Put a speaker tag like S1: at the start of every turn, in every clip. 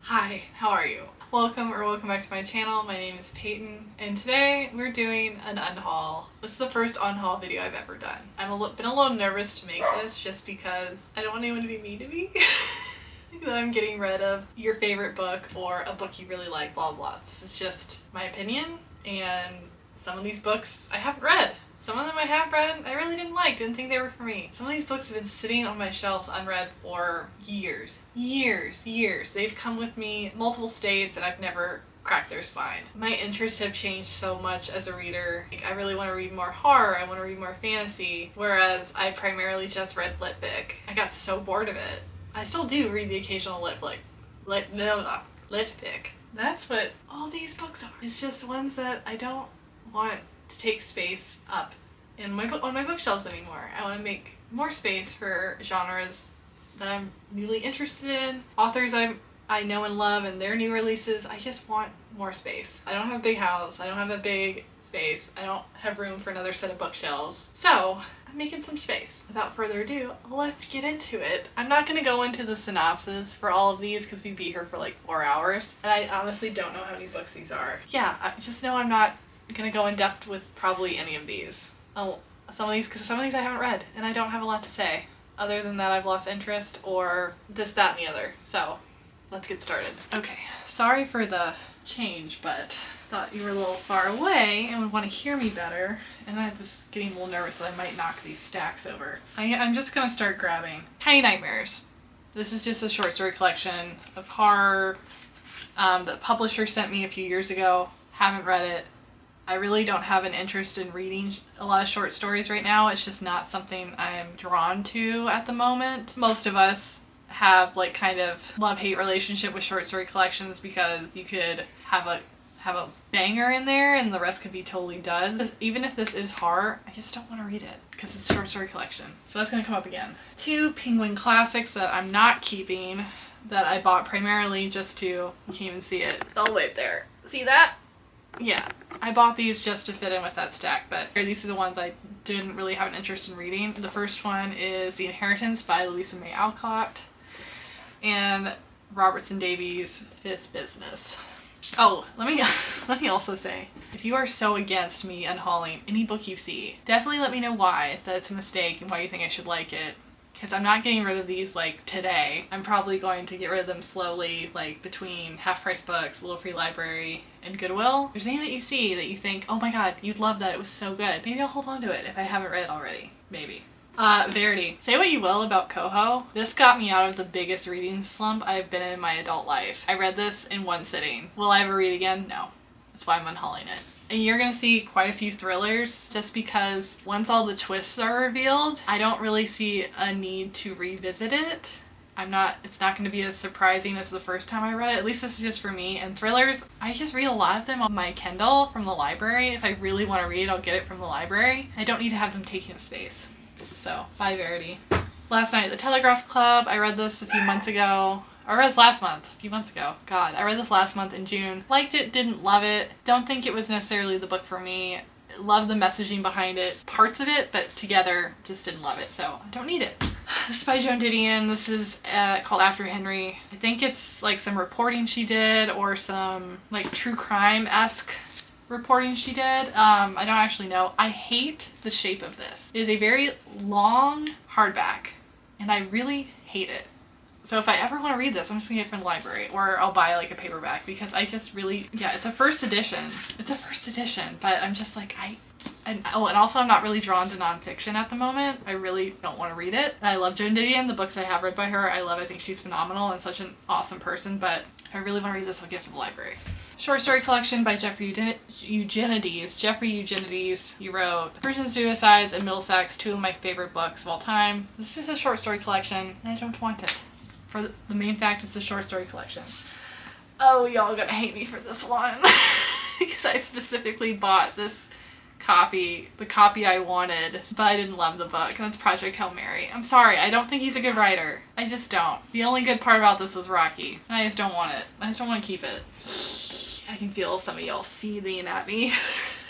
S1: Hi, how are you? Welcome back to my channel. My name is Peyton, and today we're doing an unhaul. This is the first unhaul video I've ever done. I've been a little nervous to make this just because I don't want anyone to be mean to me. That I'm getting rid of your favorite book or a book you really like, blah blah. This is just my opinion, and some of these books I haven't read. Some of them I have read, I really didn't think they were for me. Some of these books have been sitting on my shelves unread for years. They've come with me multiple states and I've never cracked their spine. My interests have changed so much as a reader. Like, I really want to read more horror, I want to read more fantasy, whereas I primarily just read lit fic. I got so bored of it. I still do read the occasional lit fic. That's what all these books are. It's just ones that I don't want to take space up on my bookshelves anymore. I want to make more space for genres that I'm newly interested in, authors I know and love and their new releases. I just want more space. I don't have a big house, I don't have a big space, I don't have room for another set of bookshelves. So I'm making some space. Without further ado, let's get into it. I'm not going to go into the synopsis for all of these because we'd be here for like 4 hours, and I honestly don't know how many books these are. Yeah, I just know I'm not gonna go in depth with probably any of these. Some of these I haven't read and I don't have a lot to say. Other than that, I've lost interest or this, that, and the other. So let's get started. Okay, sorry for the change, but thought you were a little far away and would want to hear me better, and I was getting a little nervous that I might knock these stacks over. I'm just gonna start grabbing Tiny Nightmares. This is just a short story collection of horror. The publisher sent me a few years ago. Haven't read it. I really don't have an interest in reading a lot of short stories right now. It's just not something I'm drawn to at the moment. Most of us have like kind of love-hate relationship with short story collections because you could have a banger in there and the rest could be totally duds. Even if this is horror, I just don't want to read it because it's a short story collection. So that's going to come up again. 2 Penguin classics that I'm not keeping, that I bought primarily just to, you can't even see it. It's all the way up there. See that? Yeah, I bought these just to fit in with that stack, but these are the ones I didn't really have an interest in reading. The first one is The Inheritance by Louisa May Alcott and Robertson Davies' Fifth Business. Oh, let me also say, if you are so against me unhauling any book you see, definitely let me know why, that it's a mistake and why you think I should like it. Because I'm not getting rid of these like today. I'm probably going to get rid of them slowly, like between Half Price Books, Little Free Library, and Goodwill. If there's anything that you see that you think, oh my god, you'd love that, it was so good, maybe I'll hold on to it if I haven't read it already. Maybe. Verity. Say what you will about Coho, this got me out of the biggest reading slump I've been in my adult life. I read this in one sitting. Will I ever read again? No. That's why I'm unhauling it. And you're gonna see quite a few thrillers just because once all the twists are revealed, I don't really see a need to revisit it. It's not gonna be as surprising as the first time I read it. At least this is just for me. And thrillers, I just read a lot of them on my Kindle from the library. If I really want to read, I'll get it from the library. I don't need to have them taking up space. So, bye Verity. Last Night at the Telegraph Club, I read this a few months ago. I read this last month, a few months ago. God, I read this last month in June. Liked it, didn't love it. Don't think it was necessarily the book for me. Love the messaging behind it, parts of it, but together just didn't love it, so I don't need it. This is by Joan Didion. This is called After Henry. I think it's like some reporting she did or some like true crime-esque reporting she did. I don't actually know. I hate the shape of this. It is a very long hardback, and I really hate it. So if I ever want to read this, I'm just gonna get it from the library, or I'll buy like a paperback because I just really, yeah, it's a first edition. It's a first edition, but I'm just like, and also I'm not really drawn to nonfiction at the moment. I really don't want to read it. And I love Joan Didion. The books I have read by her, I think she's phenomenal and such an awesome person, but if I really want to read this, I'll get it from the library. Short story collection by Jeffrey Eugenides. Jeffrey Eugenides, he wrote Virgin Suicides and Middlesex, 2 of my favorite books of all time. This is a short story collection, and I don't want it. For the main fact, it's a short story collection. Oh, y'all gonna hate me for this one. Because I specifically bought this copy, the copy I wanted, but I didn't love the book, and it's Project Hail Mary. I'm sorry, I don't think he's a good writer. I just don't. The only good part about this was Rocky. I just don't want it. I just don't want to keep it. I can feel some of y'all seething at me.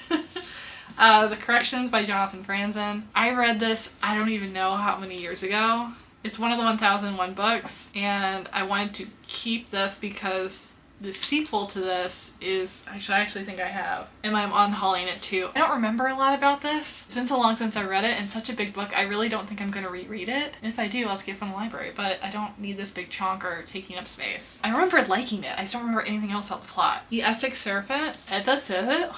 S1: The Corrections by Jonathan Franzen. I read this, I don't even know how many years ago. It's one of the 1001 books, and I wanted to keep this because the sequel to this is, I actually think I have, and I'm unhauling it too. I don't remember a lot about this. It's been so long since I read it, and such a big book, I really don't think I'm going to reread it. And if I do, I'll just get it from the library, but I don't need this big chunk or taking up space. I remember liking it. I just don't remember anything else about the plot. The Essex Serpent, The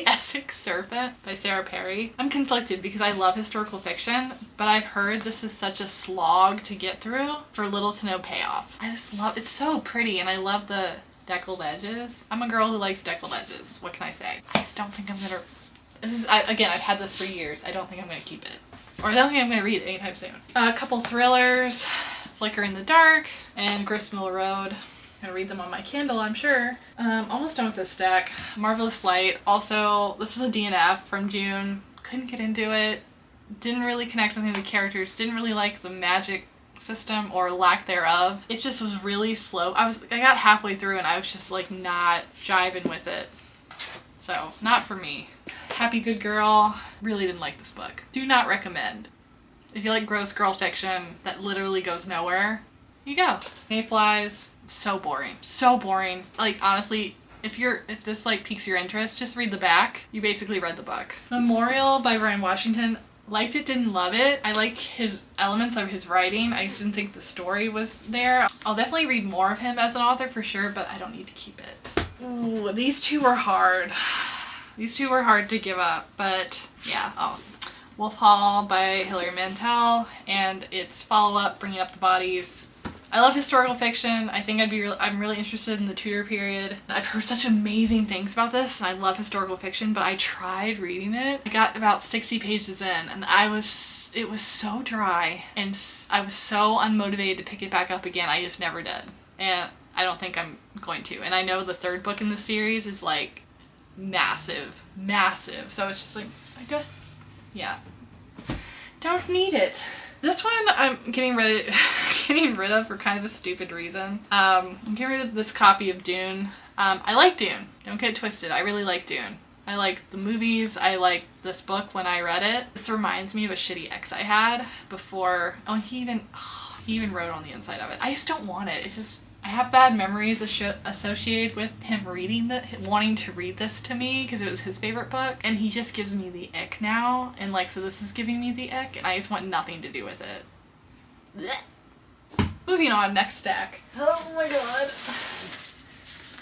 S1: Essex Serpent by Sarah Perry. I'm conflicted because I love historical fiction, but I've heard this is such a slog to get through for little to no payoff. I just love, it's so pretty, and I love the deckled edges. I'm a girl who likes deckled edges. What can I say? I just don't think I'm gonna, again, I've had this for years. I don't think I'm gonna keep it. Or I don't think I'm gonna read it anytime soon. A couple thrillers, Flicker in the Dark and Gristmill Road. I'm gonna read them on my Kindle, I'm sure. Almost done with this stack. Marvelous Light. Also, this was a DNF from June. Couldn't get into it. Didn't really connect with any of the characters. Didn't really like the magic system or lack thereof. It just was really slow. I got halfway through and I was just like not jiving with it. So not for me. Happy Good Girl. Really didn't like this book. Do not recommend. If you like gross girl fiction that literally goes nowhere, you go. Mayflies. So boring. So boring. Like honestly, if this like piques your interest, just read the back. You basically read the book. Memorial by Brian Washington. Liked it, didn't love it. I like his elements of his writing. I just didn't think the story was there. I'll definitely read more of him as an author for sure, but I don't need to keep it. Ooh, these two were hard. These two were hard to give up, but yeah. Oh, Wolf Hall by Hilary Mantel and its follow-up, Bringing Up the Bodies. I love historical fiction. I think I'm really interested in the Tudor period. I've heard such amazing things about this, and I love historical fiction, but I tried reading it. I got about 60 pages in, and it was so dry, and I was so unmotivated to pick it back up again. I just never did, and I don't think I'm going to. And I know the third book in the series is like massive, so it's just like, yeah, don't need it. This one I'm getting rid of for kind of a stupid reason. I'm getting rid of this copy of Dune. I like Dune. Don't get it twisted. I really like Dune. I like the movies. I like this book when I read it. This reminds me of a shitty ex I had before. Oh, he even wrote on the inside of it. I just don't want it. It's just, I have bad memories associated with him wanting to read this to me because it was his favorite book, and he just gives me the ick now, and like, so this is giving me the ick, and I just want nothing to do with it. Blech. Moving on, next stack. Oh my god.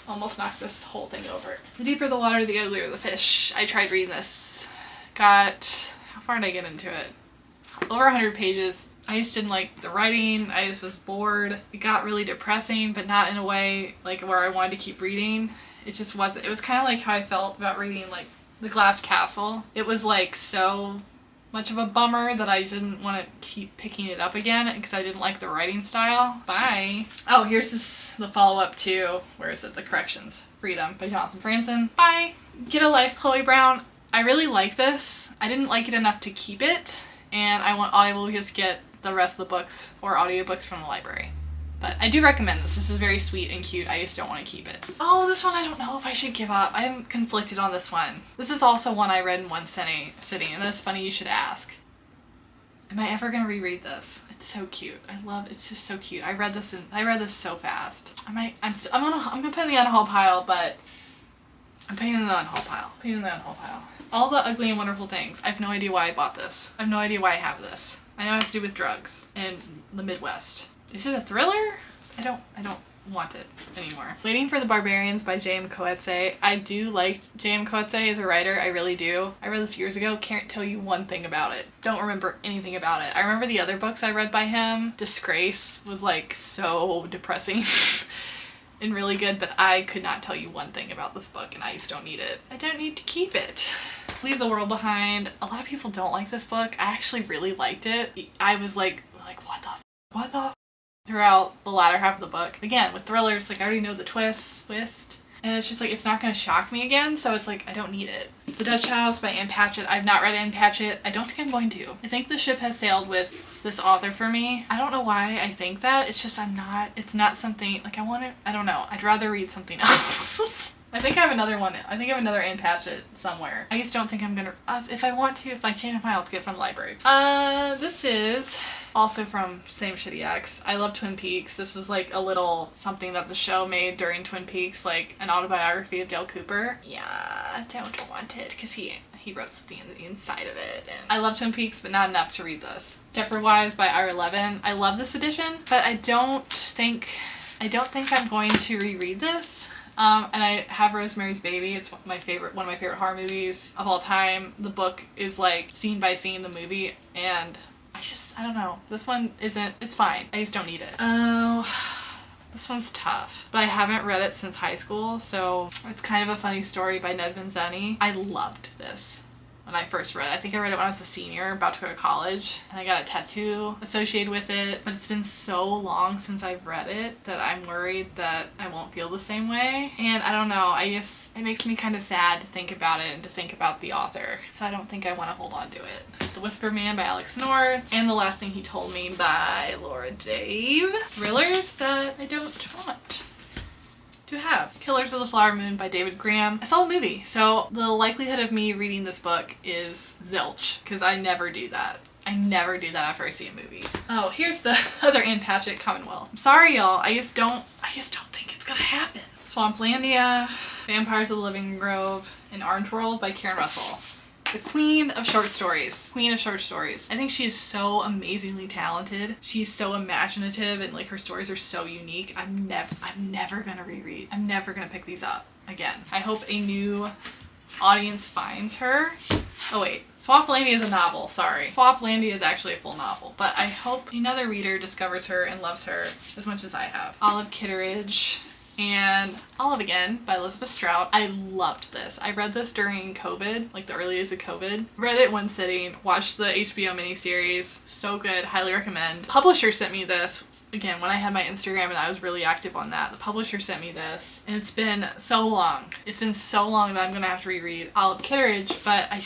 S1: Almost knocked this whole thing over. The deeper the water, the uglier the fish. I tried reading this. How far did I get into it? Over 100 pages. I just didn't like the writing. I just was bored. It got really depressing, but not in a way like where I wanted to keep reading. It just wasn't. It was kind of like how I felt about reading like The Glass Castle. It was like so much of a bummer that I didn't want to keep picking it up again because I didn't like the writing style. Bye. Oh, here's the follow-up to, where is it? The Corrections. Freedom by Jonathan Franzen. Bye. Get a Life, Chloe Brown. I really like this. I didn't like it enough to keep it, and I will just get the rest of the books or audiobooks from the library. But I do recommend this. This is very sweet and cute. I just don't want to keep it. Oh, this one I don't know if I should give up. I'm conflicted on this one. This is also one I read in one sitting, and that's funny you should ask. Am I ever gonna reread this? It's so cute. It's just so cute. I read this so fast. I'm gonna put it in the unhaul pile, but I'm putting it in the unhaul pile. All the Ugly and Wonderful Things. I have no idea why I bought this. I have no idea why I have this. I know it has to do with drugs in the Midwest. Is it a thriller? I don't want it anymore. Waiting for the Barbarians by J.M. Coetzee. I do like J.M. Coetzee as a writer. I really do. I read this years ago. Can't tell you one thing about it. Don't remember anything about it. I remember the other books I read by him. Disgrace was like so depressing and really good, but I could not tell you one thing about this book, and I just don't need it. I don't need to keep it. Leave the World Behind. A lot of people don't like this book. I actually really liked it. I was like what the throughout the latter half of the book. Again, with thrillers, like I already know the twist, and it's just like, it's not going to shock me again, so it's like, I don't need it. The Dutch House by Anne Patchett. I've not read Anne Patchett. I don't think I'm going to. I think the ship has sailed with this author for me. I don't know why I think that. It's just it's not something, like I don't know. I'd rather read something else. I think I have another one. I think I have another Anne Patchett somewhere. I just don't think I'm gonna, if I want to, if I change my mind, I'll get it from the library. This is Also from Same Shitty Ex. I love Twin Peaks. This was like a little something that the show made during Twin Peaks, like an autobiography of Dale Cooper. Yeah, don't want it because he wrote something in the inside of it. And I love Twin Peaks, but not enough to read this. Stepford Wives by Ira Levin. I love this edition, but I don't think I'm going to reread this. And I have Rosemary's Baby. It's one of my favorite horror movies of all time. The book is like scene by scene the movie, and I don't know. This one it's fine. I just don't need it. Oh, this one's tough. But I haven't read it since high school, so it's kind of a funny story by Ned Vincenzi. I loved this when I first read it. I think I read it when I was a senior, about to go to college, and I got a tattoo associated with it. But it's been so long since I've read it that I'm worried that I won't feel the same way. And I don't know, it makes me kind of sad to think about it and to think about the author. So I don't think I want to hold on to it. The Whisper Man by Alex North, and The Last Thing He Told Me by Laura Dave. Thrillers that I don't want to have. Killers of the Flower Moon by David Graham. I saw the movie, so the likelihood of me reading this book is zilch, because I never do that. I never do that after I see a movie. Oh, here's the other Anne Patchett, Commonwealth. I'm sorry, y'all. I just don't think it's gonna happen. Swamplandia, Vampires of the Living Grove, and Orange World by Karen Russell. The queen of short stories. Queen of short stories. I think she is so amazingly talented. She's so imaginative, and like her stories are so unique. I'm never gonna reread. I'm never gonna pick these up again. I hope a new audience finds her. Oh wait, Swamplandia is a novel, sorry. Swaplandia is actually a full novel, but I hope another reader discovers her and loves her as much as I have. Olive Kitteridge and Olive Again by Elizabeth Strout. I loved this. I read this during COVID, like the early days of COVID. Read it one sitting, watched the HBO miniseries. So good, highly recommend. Publisher sent me this. Again, when I had my Instagram and I was really active on that, the publisher sent me this, and it's been so long. It's been so long that I'm gonna have to reread Olive Kitteridge, but I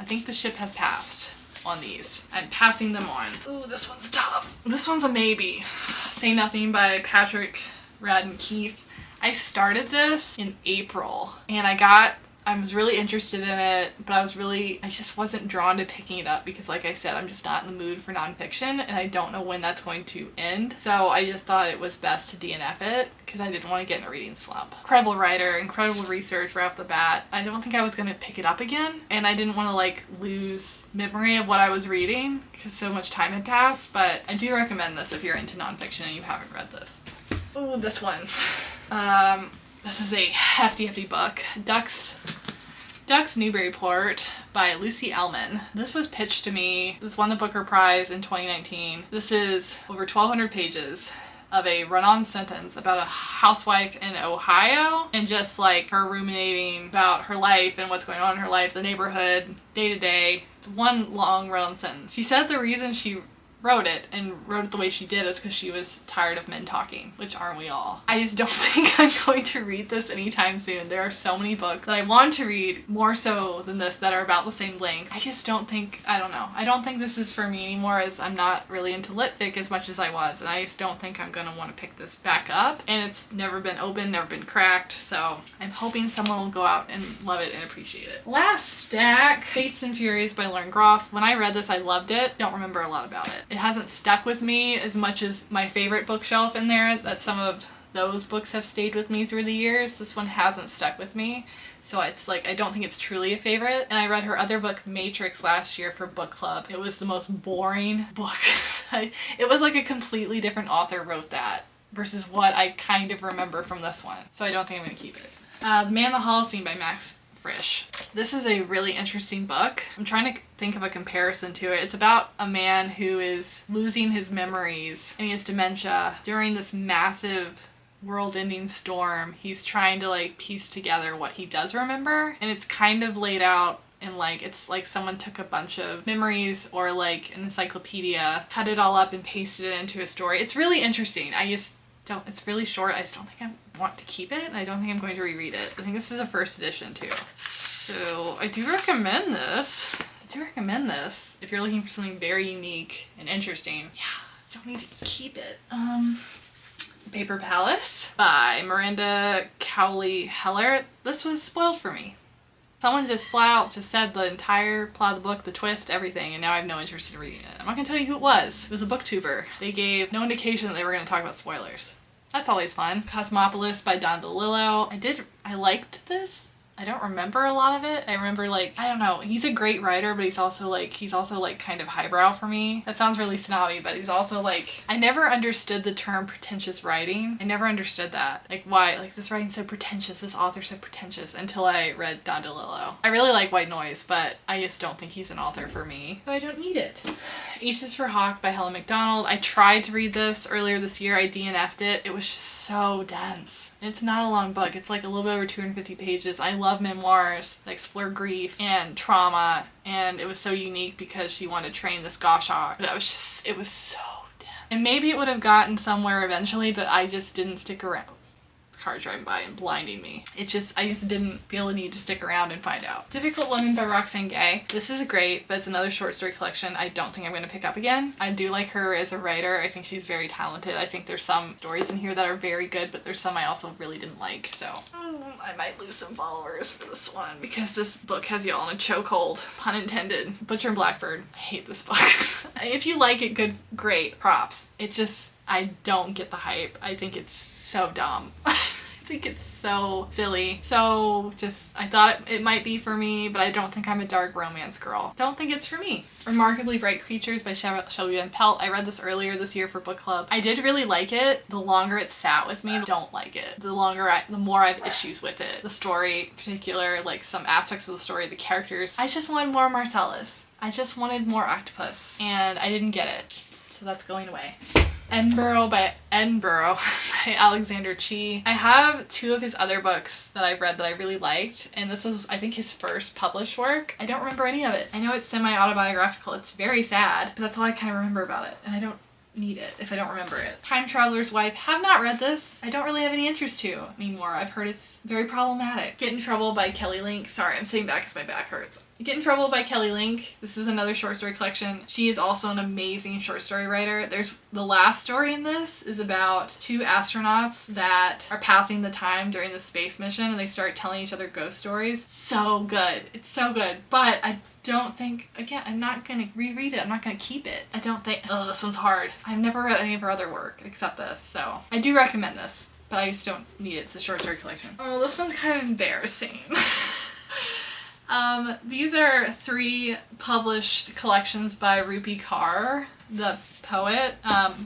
S1: think the ship has passed on these. I'm passing them on. Ooh, this one's tough. This one's a maybe. Say Nothing by Patrick Radden Keefe. I started this in April, and I was really interested in it, but I just wasn't drawn to picking it up because, like I said, I'm just not in the mood for nonfiction, and I don't know when that's going to end. So I just thought it was best to DNF it because I didn't want to get in a reading slump. Incredible writer, incredible research right off the bat. I don't think I was going to pick it up again, and I didn't want to like lose memory of what I was reading because so much time had passed, but I do recommend this if you're into nonfiction and you haven't read this. Ooh, this one. This is a hefty book. Ducks Newburyport by Lucy Ellman. This was pitched to me. This won the Booker Prize in 2019. This is over 1,200 pages of a run-on sentence about a housewife in Ohio and just like her ruminating about her life and what's going on in her life, the neighborhood, day to day. It's one long run-on sentence. She said the reason she wrote it the way she did is because she was tired of men talking, which aren't we all? I just don't think I'm going to read this anytime soon. There are so many books that I want to read, more so than this, that are about the same length. I just don't think, I don't know. I don't think this is for me anymore, as I'm not really into lit fic as much as I was, and I just don't think I'm gonna want to pick this back up. And it's never been opened, never been cracked, so I'm hoping someone will go out and love it and appreciate it. Last stack, Fates and Furies by Lauren Groff. When I read this, I loved it. Don't remember a lot about it. It hasn't stuck with me as much as my favorite bookshelf in there, that some of those books have stayed with me through the years. This one hasn't stuck with me, so it's like I don't think it's truly a favorite. And I read her other book, Matrix, last year for book club. It was the most boring book. It was like a completely different author wrote that versus what I kind of remember from this one, so I don't think I'm gonna keep it. The Man in the Holocene by Max Frisch. This is a really interesting book. I'm trying to think of a comparison to it. It's about a man who is losing his memories and he has dementia during this massive world-ending storm. He's trying to like piece together what he does remember, and it's kind of laid out and like it's like someone took a bunch of memories or like an encyclopedia, cut it all up and pasted it into a story. It's really interesting. It's really short. I just don't think I want to keep it, and I don't think I'm going to reread it. I think this is a first edition too. So I do recommend this. If you're looking for something very unique and interesting. Yeah, don't need to keep it. Paper Palace by Miranda Cowley Heller. This was spoiled for me. Someone just flat out just said the entire plot of the book, the twist, everything, and now I have no interest in reading it. I'm not gonna tell you who it was. It was a booktuber. They gave no indication that they were gonna talk about spoilers. That's always fun. Cosmopolis by Don DeLillo. I liked this. I don't remember a lot of it. I remember like, I don't know, he's a great writer, but he's also like kind of highbrow for me. That sounds really snobby, but he's also like, I never understood the term pretentious writing. I never understood that. Like why, like this writing's so pretentious, this author's so pretentious, until I read Don DeLillo. I really like White Noise, but I just don't think he's an author for me. So I don't need it. H is for Hawk by Helen McDonald. I tried to read this earlier this year. I DNF'd it. It was just so dense. It's not a long book. It's like a little bit over 250 pages. I love memoirs that explore grief and trauma, and it was so unique because she wanted to train this goshawk. But it was so dense. And maybe it would have gotten somewhere eventually, but I just didn't stick around. Car driving by and blinding me. I just didn't feel the need to stick around and find out. Difficult Woman by Roxane Gay. This is great, but it's another short story collection I don't think I'm going to pick up again. I do like her as a writer. I think she's very talented. I think there's some stories in here that are very good, but there's some I also really didn't like, so I might lose some followers for this one because this book has y'all in a chokehold, pun intended. Butcher and Blackbird. I hate this book. If you like it, good, great, props. I don't get the hype. I think it's so dumb. I think it's so silly. So I thought it might be for me, but I don't think I'm a dark romance girl. Don't think it's for me. Remarkably Bright Creatures by Shelby Van Pelt. I read this earlier this year for book club. I did really like it. The longer it sat with me, I don't like it. The more I have issues with it. The story in particular, like some aspects of the story, the characters. I just wanted more Marcellus. I just wanted more octopus, and I didn't get it. So that's going away. Edinburgh by Alexander Chee. I have two of his other books that I've read that I really liked, and this was, I think, his first published work. I don't remember any of it. I know it's semi-autobiographical. It's very sad, but that's all I kind of remember about it, and I don't need it if I don't remember it. Time Traveler's Wife. Have not read this. I don't really have any interest to anymore. I've heard it's very problematic. Get in Trouble by Kelly Link. Sorry, I'm sitting back because my back hurts. Get in Trouble by Kelly Link. This is another short story collection. She is also an amazing short story writer. The last story in this is about two astronauts that are passing the time during the space mission, and they start telling each other ghost stories. So good. It's so good. But I don't think, again, I'm not gonna reread it. I'm not gonna keep it. I don't think, oh, this one's hard. I've never read any of her other work except this, so I do recommend this, but I just don't need it. It's a short story collection. Oh, this one's kind of embarrassing. These are 3 published collections by Rupi Kaur, the poet.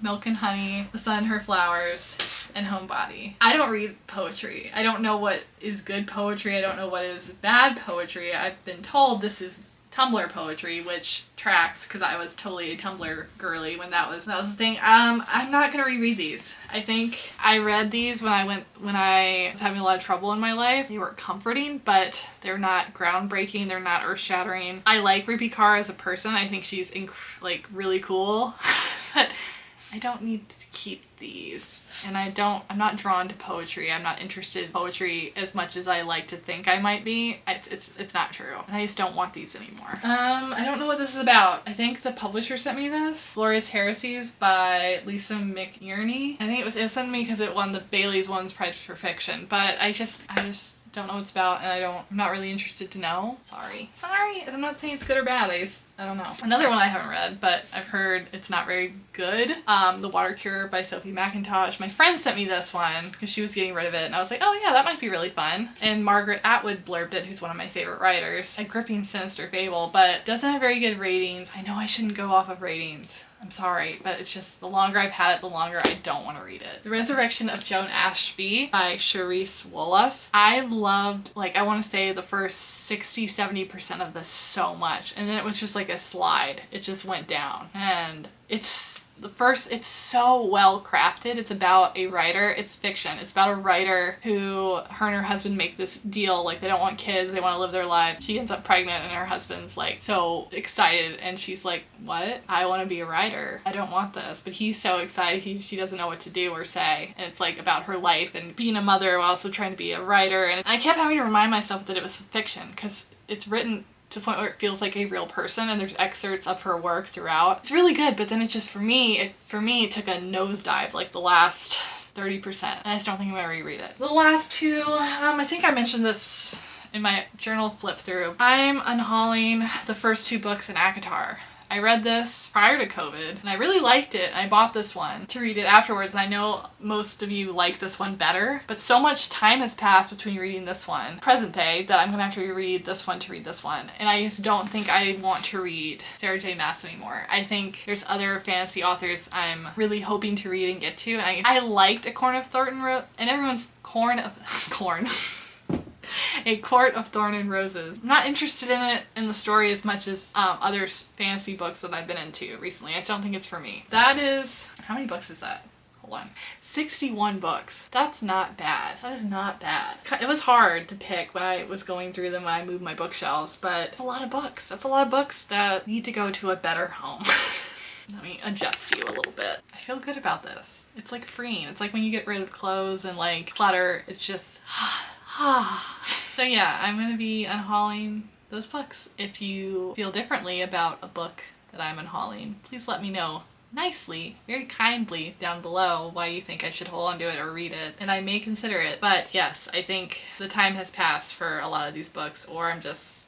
S1: Milk and Honey, The Sun, Her Flowers, and Homebody. I don't read poetry. I don't know what is good poetry. I don't know what is bad poetry. I've been told this is Tumblr poetry, which tracks because I was totally a Tumblr girly when that was the thing. I'm not gonna reread these. I think I read these when I was having a lot of trouble in my life. They were comforting, but they're not groundbreaking. They're not earth-shattering. I like Rupi Kaur as a person. I think she's like really cool, but I don't need to keep these. And I'm not drawn to poetry. I'm not interested in poetry as much as I like to think I might be. It's not true. And I just don't want these anymore. I don't know what this is about. I think the publisher sent me this. Glorious Heresies by Lisa McInerney. I think it was sent to me because it won the Bailey's Women's Prize for Fiction. But I just don't know what it's about, and I'm not really interested to know. Sorry. I'm not saying it's good or bad. I don't know. Another one I haven't read, but I've heard it's not very good. The Water Cure by Sophie McIntosh. My friend sent me this one because she was getting rid of it, and I was like, oh yeah, that might be really fun. And Margaret Atwood blurbed it, who's one of my favorite writers. A gripping, sinister fable, but doesn't have very good ratings. I know I shouldn't go off of ratings. I'm sorry, but it's just the longer I've had it, the longer I don't want to read it. The Resurrection of Joan Ashby by Charisse Wallace. I loved, I want to say the first 60-70% of this so much, and then it was just like a slide. It just went down, and it's so well crafted. It's about a writer. It's fiction. It's about a writer who, her and her husband make this deal. Like, they don't want kids. They want to live their lives. She ends up pregnant, and her husband's like so excited, and she's like, what? I want to be a writer. I don't want this. But he's so excited. She doesn't know what to do or say. And it's like about her life and being a mother while also trying to be a writer. And I kept having to remind myself that it was fiction because it's written to the point where it feels like a real person, and there's excerpts of her work throughout. It's really good, but then it just, for me, it took a nosedive, like the last 30%, and I just don't think I'm gonna reread it. The last two, I think I mentioned this in my journal flip through, I'm unhauling the first 2 books in ACOTAR. I read this prior to COVID and I really liked it. I bought this one to read it afterwards. I know most of you like this one better, but so much time has passed between reading this one, present day, that I'm gonna have to reread this one to read this one. And I just don't think I want to read Sarah J Maas anymore. I think there's other fantasy authors I'm really hoping to read and get to. And I liked A Corn of Thornton and everyone's corn. A Court of Thorn and Roses. I'm not interested in it in the story as much as other fantasy books that I've been into recently. I just don't think it's for me. That is, how many books is that? Hold on. 61 books. That's not bad. That is not bad. It was hard to pick when I was going through them when I moved my bookshelves, but it's a lot of books. That's a lot of books that need to go to a better home. Let me adjust you a little bit. I feel good about this. It's like freeing. It's like when you get rid of clothes and like clutter, it's just so yeah, I'm gonna be unhauling those books. If you feel differently about a book that I'm unhauling, please let me know nicely, very kindly down below why you think I should hold on to it or read it, and I may consider it. But yes, I think the time has passed for a lot of these books, or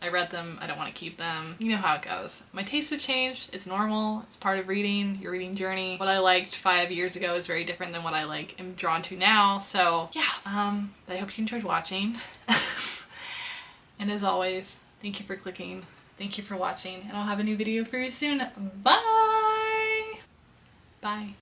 S1: I read them, I don't want to keep them. You know how it goes. My tastes have changed. It's normal. It's part of reading, your reading journey. What I liked 5 years ago is very different than what I am drawn to now. So yeah, I hope you enjoyed watching. And as always, thank you for clicking. Thank you for watching, and I'll have a new video for you soon. Bye! Bye.